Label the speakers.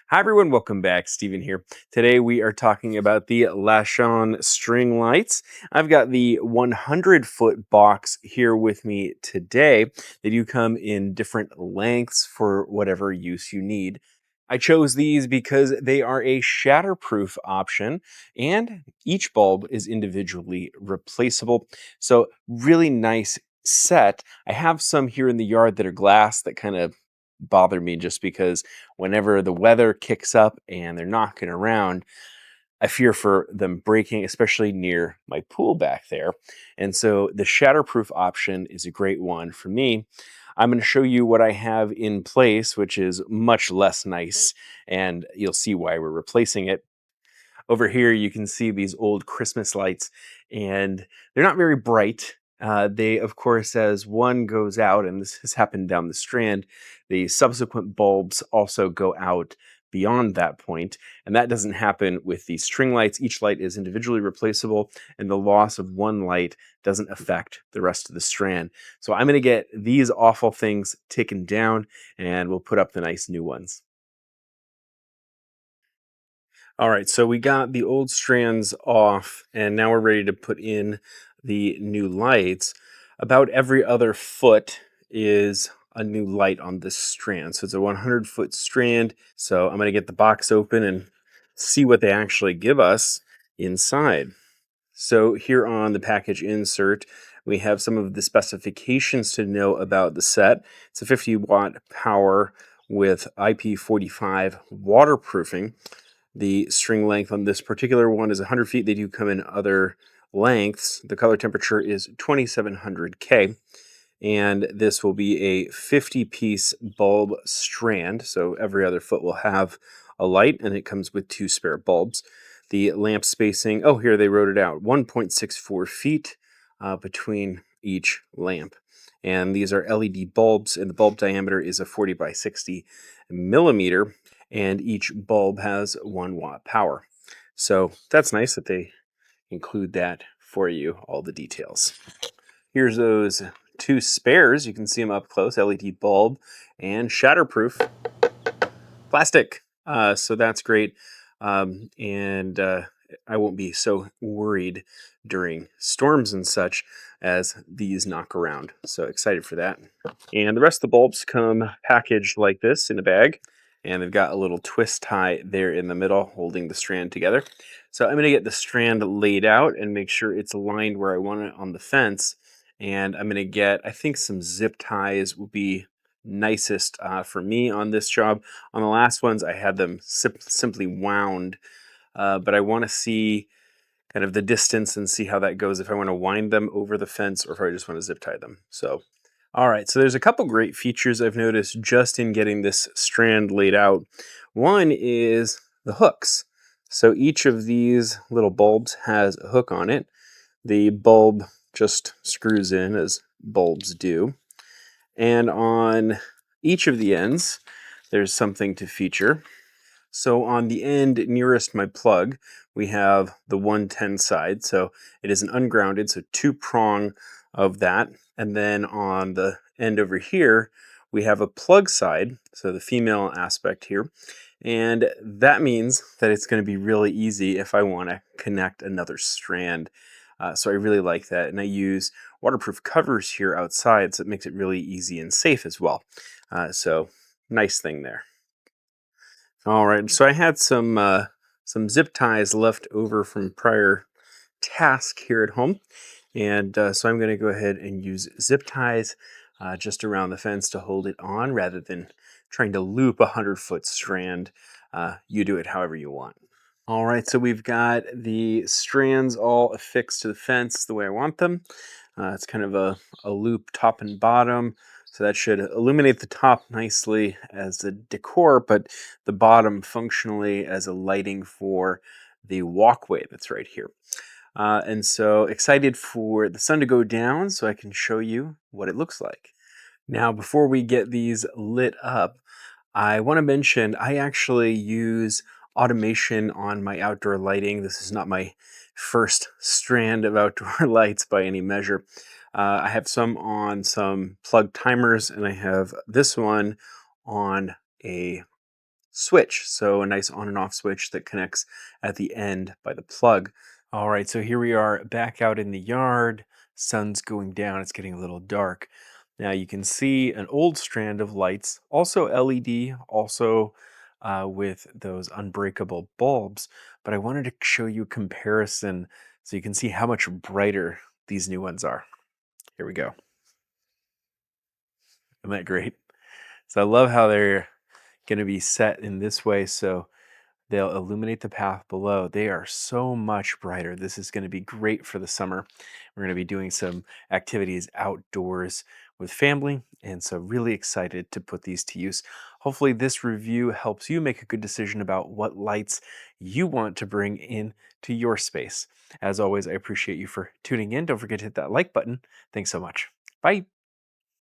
Speaker 1: Hi everyone, welcome back. Steven here. Today we are talking about the LACHON string lights. I've got the 100-foot box here with me today. They do come in different lengths for whatever use you need. I chose these because they are a shatterproof option and each bulb is individually replaceable. So really nice set. I have some here in the yard that are glass that kind of bother me just because whenever the weather kicks up and they're knocking around, I fear for them breaking, especially near my pool back there. And so the shatterproof option is a great one for me. I'm going to show you what I have in place, which is much less nice, and you'll see why we're replacing it. Over here, you can see these old Christmas lights, and they're not very bright. They, of course, as one goes out, and this has happened down the strand, the subsequent bulbs also go out beyond that point, and that doesn't happen with the string lights. Each light is individually replaceable, and the loss of one light doesn't affect the rest of the strand. So I'm going to get these awful things taken down, and we'll put up the nice new ones. All right, so we got the old strands off, and now we're ready to put in the new lights. About every other foot is a new light on this strand. So it's a 100-foot strand. So I'm going to get the box open and see what they actually give us inside. So here on the package insert, we have some of the specifications to know about the set. It's a 50-watt power with IP45 waterproofing. The string length on this particular one is 100 feet. They do come in other lengths. The color temperature is 2700 K. And this will be a 50-piece bulb strand. So every other foot will have a light, and it comes with 2 spare bulbs. The lamp spacing, oh, here they wrote it out, 1.64 feet between each lamp. And these are LED bulbs, and the bulb diameter is a 40 by 60 millimeter, and each bulb has 1 watt power. So that's nice that they include that for you, all the details. Here's those 2 spares. You can see them up close, LED bulb and shatterproof plastic. So that's great. And I won't be so worried during storms and such as these knock around. So excited for that. And the rest of the bulbs come packaged like this in a bag. And they've got a little twist tie there in the middle holding the strand together. So I'm going to get the strand laid out and make sure it's aligned where I want it on the fence. And I'm going to get, I think some zip ties will be nicest for me on this job. On the last ones, I had them simply wound, but I want to see kind of the distance and see how that goes, if I want to wind them over the fence or if I just want to zip tie them. So, all right, so there's a couple great features I've noticed just in getting this strand laid out. One is the hooks. So each of these little bulbs has a hook on it. The bulb just screws in as bulbs do. And on each of the ends, there's something to feature. So on the end nearest my plug, we have the 110 side. So it is an ungrounded, so 2-prong of that. And then on the end over here, we have a plug side, so the female aspect here. And that means that it's going to be really easy if I want to connect another strand. So I really like that. And I use waterproof covers here outside, so it makes it really easy and safe as well. So nice thing there. All right, so I had some zip ties left over from prior task here at home, and so I'm going to go ahead and use zip ties just around the fence to hold it on rather than trying to loop a 100-foot strand. You do it however you want. All right, so we've got the strands all affixed to the fence the way I want them. It's kind of a loop top and bottom, so that should illuminate the top nicely as the decor, but the bottom functionally as a lighting for the walkway that's right here. And so excited for the sun to go down so I can show you what it looks like. Now, before we get these lit up, I want to mention I actually use automation on my outdoor lighting. This is not my first strand of outdoor lights by any measure. I have some on some plug timers, and I have this one on a switch. So a nice on and off switch that connects at the end by the plug. All right, so here we are back out in the yard. Sun's going down, it's getting a little dark. Now you can see an old strand of lights, also LED, also with those unbreakable bulbs. But I wanted to show you a comparison so you can see how much brighter these new ones are. Here we go. Isn't that great? So I love how they're going to be set in this way. So they'll illuminate the path below. They are so much brighter. This is going to be great for the summer. We're going to be doing some activities outdoors with family, and so really excited to put these to use. Hopefully, this review helps you make a good decision about what lights you want to bring in to your space. As always, I appreciate you for tuning in. Don't forget to hit that like button. Thanks so much. Bye.